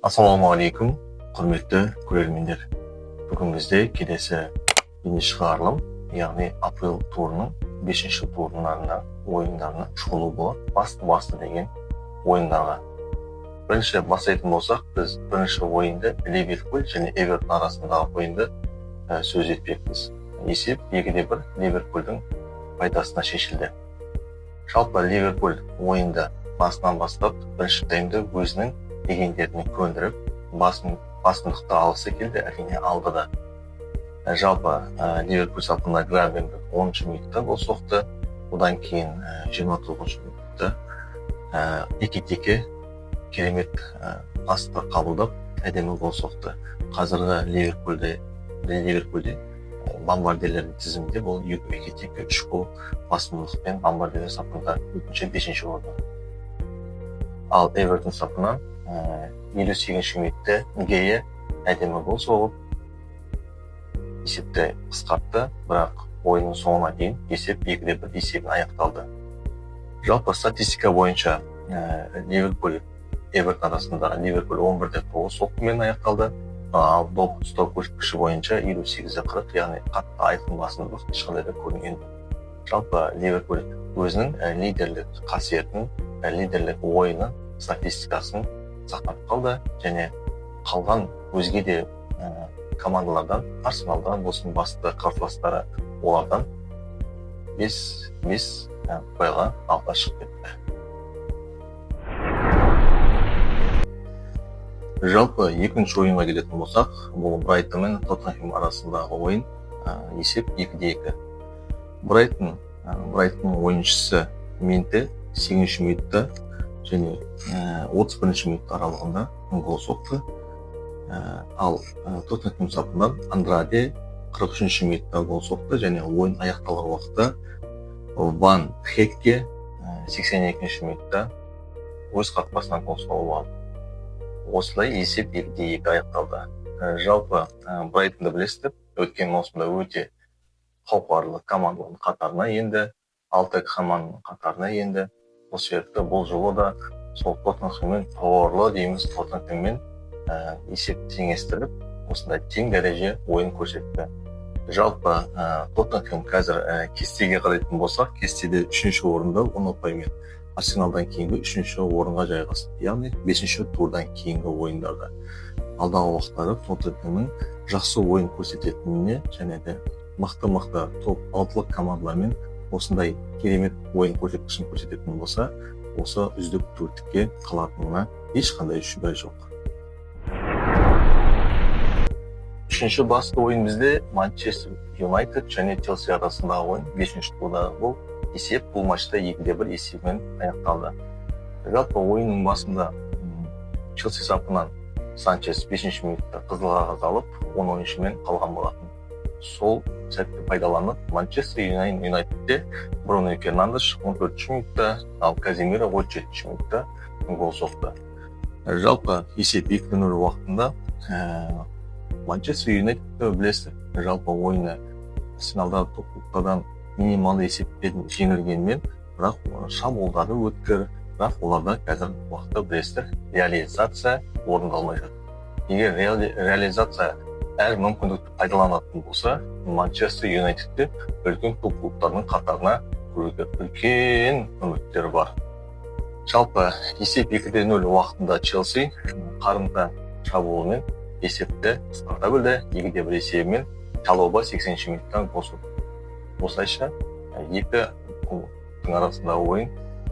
Ассалаумағалейкум, құрметті көрермендер. Бүгін бізде келесі бейнешығарылым, яғни апрель турының 5-ші турына ойындарына шолу болады. Басты деген ойындарға. Бірінші бастайтын болсақ, біз бірінші ойынды Ливерпуль және Эвертон арасындағы ойынды сөз етпекпіз. Есеп 2-1 Ливерпульдің пайдасына шешілді. Жалпы Ливерпуль ойынды басынан бастап бірінші таймда өзінің дегендеріне көндіріп, басымдықты алғысы келді, әрине алды да. Жалпы Ливерпуль сапында Гравенберг 10-ші минутта гол соқты, одан кейін 29-ші минутта Экитике керемет пасты қабылдап, әдемі гол соқты. Қазіргі Ливерпульде бомбардирлердің тізімінде бұл Экитике 3 гол басымдылықпен бомбардирлер сапында 4-5-ші орында. Ал Эвертон сапынан 58-ші минутта Гея әдемі гол соғып, есепті қысқартты, бірақ ойынның соңына дейін есеп 2-1 есебін аяқталды. Жалпы статистика бойынша Ливерпуль Эвертон арасында Ливерпуль 11-9 соққымен аяқталды, ал доп ұстау көрсеткіші бойынша 58-40, яғни қатты айқын басымдылық ешқандай да көрінген. Жалпы Ливерпуль өзінің лидерлік қасиетін, лидерлік ойыны, статистикасын сақтап қалды, және қалған өзге де командалардан, Арсеналдан болсын, басты қарсыластары олардан 5 ұпайға алға шығып кетті. Жалпы екінші ойынға келетін болсақ, бұл Брайтон мен Тоттенхэм арасындағы ойын, есеп 2-2. Брайтонның ойыншысы Менте 8-ші минутта және 31-ші минут аралығында гол соқты. Ал Тоттенхэм сапынан Андраде 43-ші минутта гол соқты және ойын аяқталар уақытта Ван Хекке 82-ші минутта өз қақпасынан гол соғып алды. Осылай есеп 2-2 аяқталды. Жалпы Брайтонды білесіздер, өткен маусымда өте қауқарлы команданың қатарына енді, 6 команданың қатарына енді. Осы себепті бұл жолы да сол Тоттенхэммен тоғырлы дейміз, Тоттенхэммен есеп теңестіріп, осындай тең дәреже ойын көрсетті. Жалпы Тоттенхэм қазір кестеге қарайтын болсақ, кестеде 3-ші орында 10 ұпаймен, Арсеналдан кейінгі 3-ші орынға жайғасты. Яғни 5-ші турдан кейінгі ойындарда. Алдағы уақыттары Тоттенхэмнің жақсы ойын көрсететініне және де мықты топ 6-лық командалармен осындай керемет ойын көрсеткішін көрсететін болса, осы үздік төрттікке қалатынына ешқандай шүбә жоқ. Үшінші басты ойын бізде Манчестер Юнайтед және Челси арасындағы ойын 5-ші турдағы бол. Есеп бұл матчта 2-1 есебімен аяқталды. Жалпы ойынның басында Челси сапынан Санчес 5-ші минутта қызыл қағаз алып, 10 ойыншымен қалған болатын. Сол сәтті пайдаланып, Манчестер Юнайтедте Бруно Фернандеш 14-ші минутта, ал Каземиро 37-ші минутта гол соқты. Жалпы есеп 2-0 уақытында Манчестер Юнайтедті білесіздер. Жалпы ойыны Арсеналда топтардан минималды есеппен жеңілгенмен, бірақ шабуылдары өткір, бірақ оларда қазір уақытта білесіздер, реализация орындалмай жатыр. Егер реализация әр мүмкіндікті пайдаланатын болса, Манчестер Юнайтедте үлкен топ-клубтардың қатарына үлкен үміттері бар. Жалпы есеп 2-0 уақытында Челси қарымта шабуылымен есепті қысқарта білді, 2-1 есебімен Чалоба 80-ші минуттан гол соқты. Осылайша екі клубтың арасындағы ойын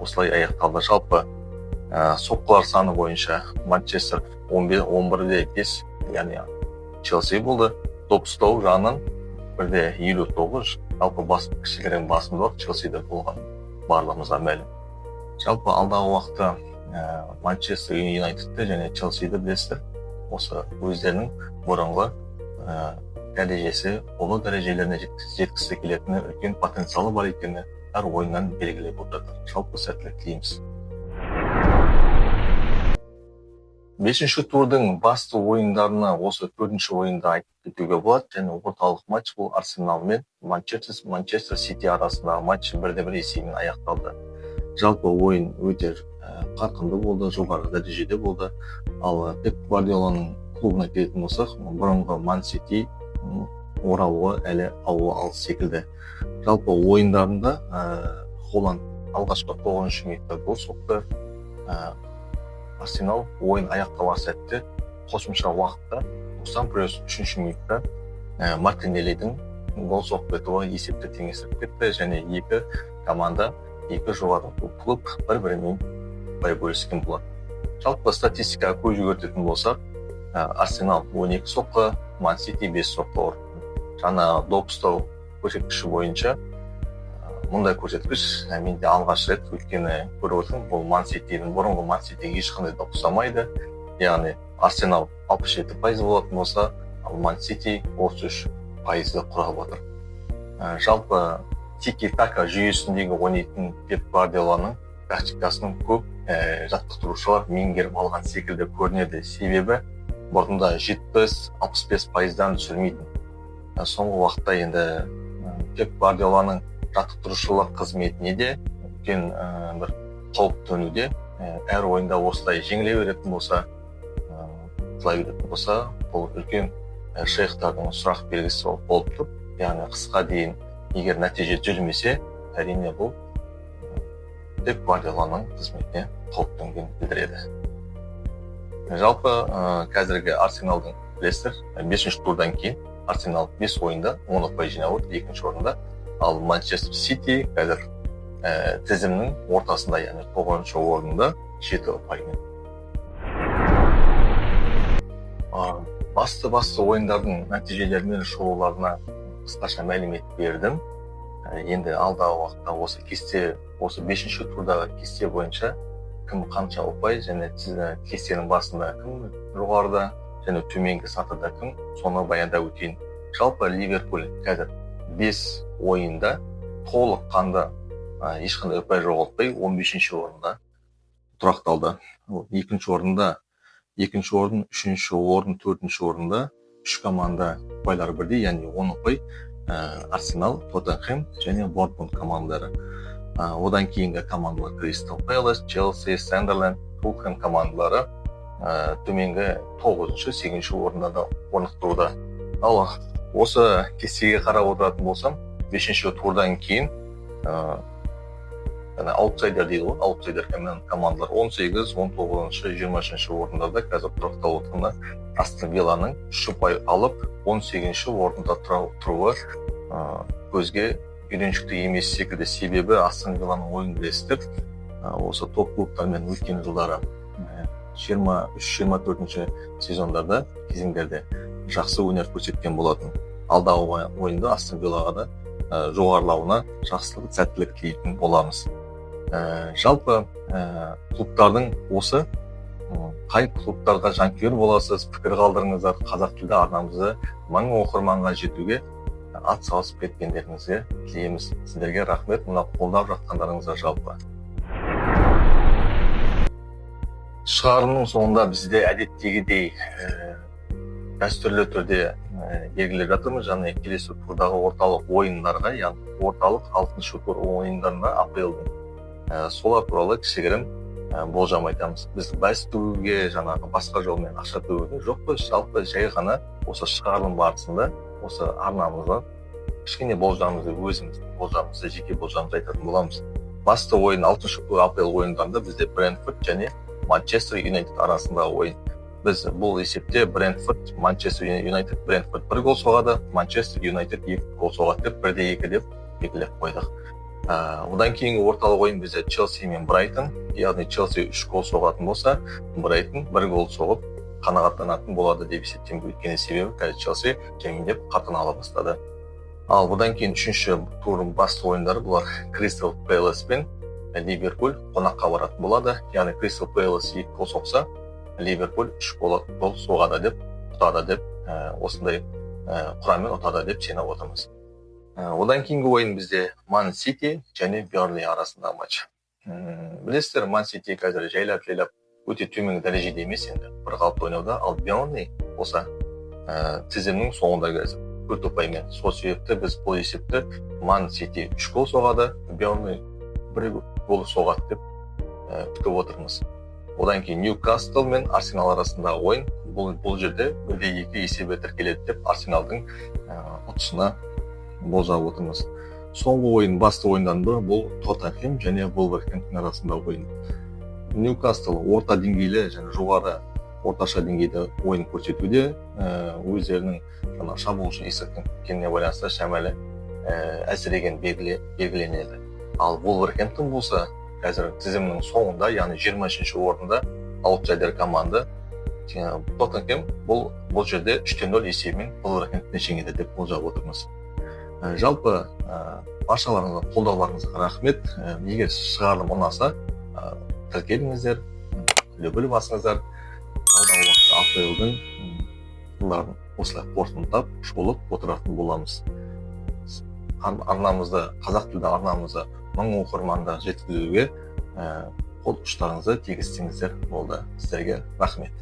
осылай аяқталды. Жалпы соққылар саны бойынша Манчестер 11-де 5, яғни Челси болды. Топ ұстау жағынан 1-де 59, жалпы кішігірім басымдылық Челсиде болған барлығымызға мәлім. Жалпы алдағы уақытта Манчестер Юнайтедті және Челсиді білесіздер, осы өздерінің бұрынғы дәрежесі, ұлы дәрежелеріне жеткісі келетіні, үлкен потенциалы бар екені әр ойыннан белгілеп отырды. Жалпы сәттілік тілейміз. 5-ші турдың басты ойындарына осы 4-ші ойында айтып кетуге болады, және орталық матч бұл Арсенал мен Манчестер Сити арасындағы матч 1-1 есебімен аяқталды. жалпы ойын өте қарқынды болды, жоғары дәрежеде болды. Ал Пеп Гвардиоланың клубына келетін болсақ, бұрынғы Ман Сити оралуы әлі алыс секілді. Жалпы ойындарында Холланд алғашқы 9-шы минутта гол соқты. Арсенал ойын аяқталар сәтте қосымша уақытта 93-ші минутта Мартинеллидің гол соғып кетуі есепті теңестіріп кетті, және екі команда, екі жоғары клуб бір-бірімен бай бөліскен болады. Жалпы статистикаға көз жүгіртетін болсақ, Арсенал 12 соққы, Ман Сити 5 соққы ұрды. Жаңа доп ұстау көрсеткіші бойынша мұндай көрсеткіш менде алғаш рет, өйткені көріп отырмын, бұл Ман Ситидің бұрынғы Ман Сити ешқандай доп ұстамайды. Яғни Арсенал 67% болатын болса, ал Ман Сити 33% құрап отыр. Жалпы тики-така жүйесіндегі ойнайтын Пеп Гвардиоланың тактикасының көп жаттықтырушылар меңгеріп алған секілді көрінеді. Себебі бұрында 70-65%-дан түсірмейтін. Соңғы уақытта енді Пеп Гвардиоланың жаттықтырушылық қызметіне де үлкен бір қауіп төнуде. Әр ойында осылай жеңіле беретін болса, бұл үлкен шейхтардың сұрақ белгісі болып тұр. Яғни қысқа дейін егер нәтиже жүрмесе, әрине бұл Пеп Гвардиоланың қызметіне қауіп төнгенін білдіреді. Жалпы қазіргі Арсеналдың білесіздер, 5-ші турдан кейін Арсенал 5 ойында 10 ұпай жинап отыр, 2-ші орында. Ал Манчестер Сити қазір тізімнің ортасында, яғни 9-ші орында 7 ұпаймен. Басты ойындардың нәтижелері мен шоуларына қысқаша мәлімет бердім. Енді алдағы уақытта осы кесте, осы 5-ші турдағы кесте бойынша кім қанша ұпай, және кестенің басында кім жоғарыда, және төменгі сатыда кім, соны баянда өтейін. Жалпы Ливерпуль қазір 5 ойында толық қанды ешқандай ұпай жоғалтпай 15-ші орында тұрақталды. 2-ші орында, 2-ші орын, 3-ші орын, 4-ші орында 3 команда ұпайлары бірдей, яғни 10 ұпай Арсенал, Тоттенхэм және Борнмут командалары. Одан кейінгі командалар Кристал Пэлас, Челси, Сандерленд, Фулхэм командалары төменгі 9-ші, 8-ші орында да орнықтыруда. Ал осы кестеге қарап отыратын болсам, 5-ші турдан кейін аутсайдер дейді ғой, аутсайдер командалар 18, 19-ші, 20-ші орындарда қазір тұрақталып отырғанда Астон Вилланың 3 ұпай алып 18-ші орында тұруы көзге үйреншікті емес секілді. Себебі Астон Вилланың ойын білесіздер, осы топ клубтармен өткен жылдары 23-24 сезондарда кезеңдерде жақсы өнер көрсеткен болатын. Алдағы ойында Астон Виллаға да жоғарылауына жақсылық, сәттілік тілейтін боламыз. Жалпы клубтардың осы қай клубтарға жанкүйер боласыз, пікір қалдырыңыздар. Қазақ тілді арнамызды 1000 оқырманға жетуге ат салысып кеткендеріңізге тілейміз. Сіздерге рахмет, мына қолдап жатқандарыңызға жалпы. Шығарылымның соңында бізде әдеттегідей дәстүрлі түрде белгілеп жатырмыз, және келесі турдағы орталық ойындарға, яғни орталық 6-шы тур ойындарына АПЛ-дың солар туралы кішігірім болжам айтамыз. Біз бәс төгуге, жаңағы басқа жолмен ақша төгуге жоқ қой, жалпы жай ғана осы шығарылым барысында осы арнамызға кішкене болжамымызды, өзіміздің болжамымызды, жеке болжамымызды айтатын боламыз. Басты ойын 6-шы тур АПЛ ойындарында бізде Брентфорд және Манчестер Юнайтед арасында ойын. Біз бұл есепте Брентфорд, Манчестер Юнайтед, Брентфорд 1 гол соғады, Манчестер Юнайтед 2 гол соғады деп 1-2 деп белгілеп қойдық. Одан кейінгі орталық ойын бізде Челси мен Брайтон, яғни Челси 3 гол соғатын болса, Брайтон 1 гол соғып қанағаттанатын болады деп есептеймін. Өйткені себебі қазір Челси жеңілдеп қатын ала бастады. Ал бұдан кейін 3-ші турдың басты ойындары бұлар Кристал Пэлас пен Ливерпуль қонаққа баратын болады. Яғни Кристал Пэлас 2 гол соқса, Ливерпуль 3 гол соғады деп, ұтады деп, осындай құраммен ұтады деп сеніп отырмыз. Одан кейінгі ойын бізде Ман Сити және Бернли арасындағы матч. Білесіздер, Ман Сити қазір жайлап өте төмен дәрежеде емес, енді бір қалыпты ойнауда, ал Бернли болса тізімнің соңында қазір 4 ұпаймен. Сол себепті біз бұл есепті Ман Сити 3 гол соғады, Бернли гол соғады деп күтіп отырмыз. Одан кейін Ньюкасл мен Арсенал арасындағы ойын, бұл жерде 1-2 есебі тіркеледі деп Арсеналдың ұтысына болжап отырмыз. Соңғы ойын, басты ойындан бірі бұл Тоттенхэм және Вулверхэмптон арасындағы ойын. Ньюкасл орта деңгейлі және жоғары орташа деңгейде ойын көрсетуде, өздерінің шабуылшы есіктің келіне байланысты шамалы әсіреген белгіленеді. Ал Вулверхэмптон болса, қазір тізімнің соңында, яғни 20-ші орында аутсайдер команда. Тоттенхэм бұл жерде 3-0 есебімен Вулверхэмптонды жеңеді деп болжап отырмыз. Жалпы баршаларыңызға қолдауларыңызға рахмет. Егер шығарылым ұнаса, тіркеліңіздер, біліп басыңыздар. Алдағы уақытта АПЛ-дың жылдарын осылай қорытындылап шолып отыратын боламыз. Арнамызды, қазақ тілді арнамызды 1000 оқырманды жеткізуге қол ұштарыңызды тигізсеңіздер болды. Сіздерге рахмет.